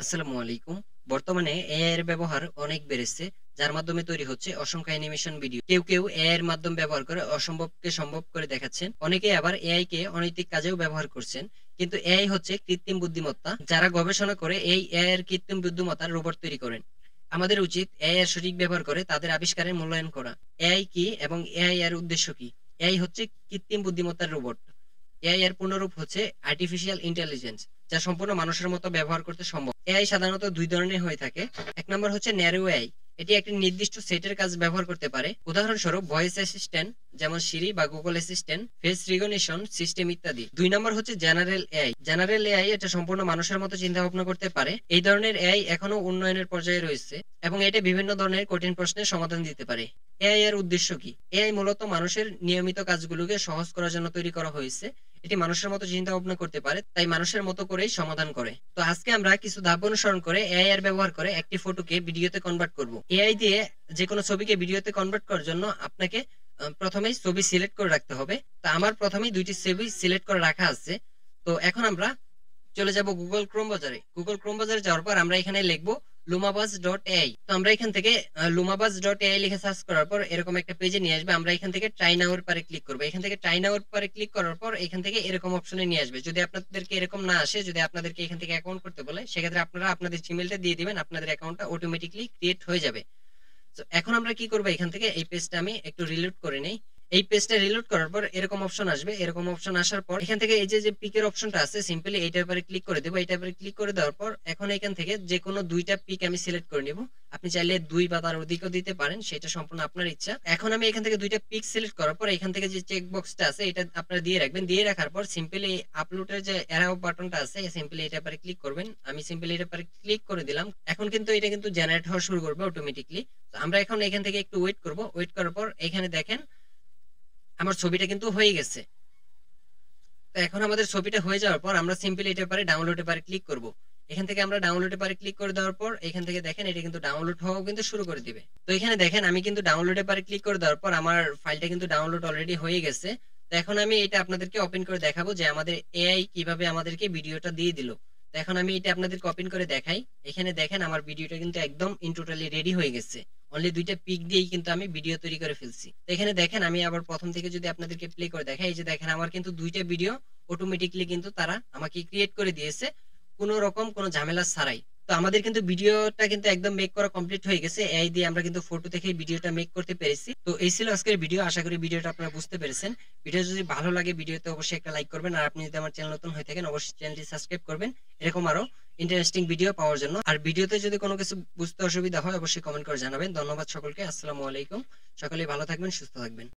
আসসালামু আলাইকুম। বর্তমানে এআই এর ব্যবহার অনেক বেড়েছে, যার মাধ্যমে তৈরি হচ্ছে অসংখ্য অ্যানিমেশন ভিডিও। কেউ এআই এর মাধ্যম ব্যবহার করে অসম্ভবকে সম্ভব করে দেখাচ্ছেন। অনেকে আবার এআই কে অনৈতিক কাজেও ব্যবহার করছেন। কিন্তু এআই হচ্ছে কৃত্রিম বুদ্ধিমত্তা, যারা গবেষণা করে এই এআই এর কৃত্রিম বুদ্ধিমত্তার রোবট তৈরি করেন। আমাদের উচিত এআই এর সঠিক ব্যবহার করে তাদের আবিষ্কারের মূল্যায়ন করা। এআই কি এবং এআই এর উদ্দেশ্য কি? এআই হচ্ছে কৃত্রিম বুদ্ধিমত্তার রোবট। এআই এর পূর্ণরূপ হচ্ছে আর্টিফিশিয়াল ইন্টেলিজেন্স, যা সম্পূর্ণ মানুষের মতো ব্যবহার করতে সম্ভব। এআই সাধারণত দুই ধরনের হয়ে থাকে। এক নম্বর হচ্ছে ন্যারো এআই। এটি একটি নির্দিষ্ট সেটের কাজ ব্যবহার করতে পারে। উদাহরণস্বরূপ ভয়েস অ্যাসিস্ট্যান্ট, যেমন সিরি বা Google assistant, face recognition system ইত্যাদি। দুই নম্বর হচ্ছে জেনারেল এআই। জেনারেল এআই এটা সম্পূর্ণ মানুষের মতো চিন্তা ভাবনা করতে পারে। এই ধরনের এআই এখনো উন্নয়নের পর্যায়ে রয়েছে এবং এটা বিভিন্ন ধরনের কঠিন প্রশ্নের সমাধান দিতে পারে। এআই এর উদ্দেশ্য কি? এআই মূলত মানুষের নিয়মিত কাজগুলোকে সহজ করার জন্য তৈরি করা হয়েছে। এটি মানুষের মতো চিন্তা ভাবনা করতে পারে, তাই মানুষের মতো করেই সমাধান করে। তো আজকে আমরা কিছু ধাপ অনুসরণ করে এআই এর ব্যবহার করে একটি ফটোকে ভিডিওতে কনভার্ট করব। এআই দিয়ে যে কোনো ছবিকে ভিডিওতে কনভার্ট করার জন্য আপনাকে প্রথমেই ছবি সিলেক্ট করে রাখতে হবে। তো আমার প্রথমেই দুইটি ছবি সিলেক্ট করে রাখা আছে। তো এখন আমরা চলে যাব গুগল ক্রোম বাজারে। গুগল ক্রোম বাজারে যাওয়ার পর আমরা এখানে লিখব lumabuzz.ai। তো আমরা এখান থেকে lumabuzz.ai লিখে সার্চ করার পর এরকম একটা পেজে নিয়ে আসবে। আমরা এখান থেকে ট্রাই নাও এর পারে ক্লিক করব। এখান থেকে ট্রাই নাও এর পারে ক্লিক করার পর এখান থেকে এরকম অপশনে নিয়ে আসবে। যদি আপনাদেরকে এরকম না আসে, যদি আপনাদেরকে এখান থেকে অ্যাকাউন্ট করতে বলে, সেক্ষেত্রে আপনারা আপনাদের জিমেইলটা দিয়ে দিবেন, আপনাদের অ্যাকাউন্টটা অটোমেটিক্যালি ক্রিয়েট হয়ে যাবে। তো এখন আমরা কি করব, এখান থেকে এই পেজটা আমি একটু রিলোড করে নেই। এই পেজটা রিলোড করার পর এরকম অপশন আসবে। এরকম অপশন আসার পর এখান থেকে এই যে পিকের অপশনটা আছে, সিম্পলি এইটার উপরে ক্লিক করে দেব। এইটার উপরে ক্লিক করে দেওয়ার পর এখন এখান থেকে যে কোনো দুইটা পিক আমি সিলেক্ট করে নিব। আপনি চাইলে দুই বা তার অধিকও দিতে পারেন, সেটা সম্পূর্ণ আপনার ইচ্ছা। এখন আমি এখান থেকে দুইটা পিক সিলেক্ট করার পর এখান থেকে যে চেক বক্সটা আছে এটা আপনারা দিয়ে রাখবেন। দিয়ে রাখার পর সিম্পলি আপলোডের যে অ্যারো বাটনটা আছে, সিম্পলি এটার উপরে ক্লিক করবেন। আমি সিম্পলি এটার উপরে ক্লিক করে দিলাম। এখন কিন্তু এটা কিন্তু জেনারেট হওয়া শুরু করবে অটোমেটিকলি। তো আমরা এখন এখান থেকে একটু ওয়েট করব। ওয়েট করার পর এখানে দেখেন আমার ছবিটা কিন্তু হয়ে গেছে। তো এখন আমাদের ছবিটা হয়ে যাওয়ার পর আমরা সিম্পলি এটার পরে ডাউনলোডের পরে ক্লিক করব। এখান থেকে আমরা ডাউনলোডের পরে ক্লিক করে দেওয়ার পর এখান থেকে দেখেন এটা কিন্তু ডাউনলোড হওয়াও কিন্তু শুরু করে দিবে। তো এখানে দেখেন আমি কিন্তু ডাউনলোডের পরে ক্লিক করে দেওয়ার পর আমার ফাইলটা কিন্তু ডাউনলোড অলরেডি হয়ে গেছে। তো এখন আমি এটা আপনাদেরকে ওপেন করে দেখাবো যে আমাদের এআই কিভাবে আমাদেরকে ভিডিওটা দিয়ে দিল। তো এখন আমি এটা আপনাদেরকে ওপেন করে দেখাই। এখানে দেখেন আমার ভিডিওটা কিন্তু একদম ইন টোটালি রেডি হয়ে গেছে। অনলি দুইটা পিক দিয়েই কিন্তু আমি ভিডিও তৈরি করে ফেলছি। তো এখানে দেখেন আমি আবার প্রথম থেকে যদি আপনাদেরকে প্লে করে দেখাই, এই যে দেখেন আমার কিন্তু দুইটা ভিডিও অটোমেটিকলি কিন্তু তারা আমাকে ক্রিয়েট করে দিয়েছে, কোনো রকম কোনো ঝামেলা ছাড়াই। তো আমাদের কিন্তু ভিডিওটা কিন্তু একদম মেক করা কমপ্লিট হয়ে গেছে। এআই দিয়ে আমরা কিন্তু ফটো থেকে ভিডিওটা মেক করতে পেরেছি। তো এই ছিল আজকের ভিডিও। আশা করি ভিডিওটা আপনারা বুঝতে পেরেছেন। ভিডিও যদি ভালো লাগে ভিডিওতে অবশ্যই একটা লাইক করবেন, আর আপনি যদি আমার চ্যানেল নতুন হয়ে থাকেন অবশ্যই চ্যানেলটি সাবস্ক্রাইব করবেন এরকম আরো ইন্টারেস্টিং ভিডিও পাওয়ার জন্য। আর ভিডিওতে যদি কোনো কিছু বুঝতে অসুবিধা হয় অবশ্যই কমেন্ট করে জানাবেন। ধন্যবাদ সকলকে। আসসালামু আলাইকুম। সকলেই ভালো থাকবেন, সুস্থ থাকবেন।